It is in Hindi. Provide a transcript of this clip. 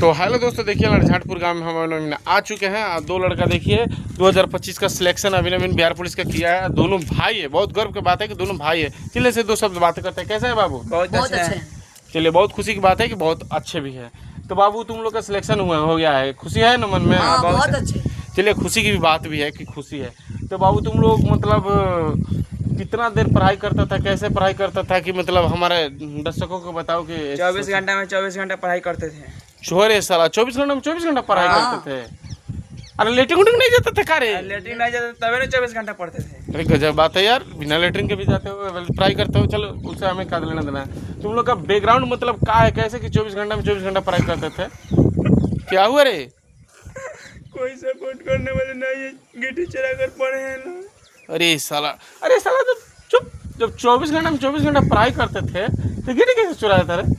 तो हेलो दोस्तों, देखिए लड़झाटपुर गांव में हम लोग आ चुके हैं। दो लड़का देखिए 2025 का सिलेक्शन अभी बिहार पुलिस का किया है। दोनों भाई है, बहुत गर्व की बात है कि दोनों भाई है। चलिए से दो शब्द बातें करते हैं। कैसे है बाबू? बहुत अच्छे हैं। चलिए, बहुत खुशी की बात है कि बहुत अच्छे भी है। तो बाबू तुम लोग का सिलेक्शन हो गया है, खुशी है ना मन में? हाँ, बहुत अच्छे। चलिए, खुशी की भी बात भी है कि खुशी है। तो बाबू तुम लोग मतलब कितना देर पढ़ाई करता था, कैसे पढ़ाई करता था कि मतलब हमारे दर्शकों को बताओ कि 24 घंटा में 24 घंटा पढ़ाई करते थे। छोरे साला 24 घंटा में 24 घंटा पढ़ाई करते थे। अरे लेटरिंग उटिंग नहीं जाता था का रे? लेटरिन नहीं जाते तभी ना 24 घंटा पढ़ते थे। अरे गजब बात है यार, बिना लेटरिंग के भी जाते हो, पढ़ाई करते हो। चलो उससे हमें क्या लेना देना है। तुम लोग का बैकग्राउंड मतलब क्या है, कैसे कि 24 घंटा में 24 घंटा पढ़ाई करते थे? क्या हुआ रे? कोई सपोर्ट करने वाले नहीं है, गिट्टी चला कर पढ़े हैं ना। अरे साला जब 24 घंटा में 24 घंटा पढ़ाई करते थे तो गिट्टी कैसे चुराया था रे?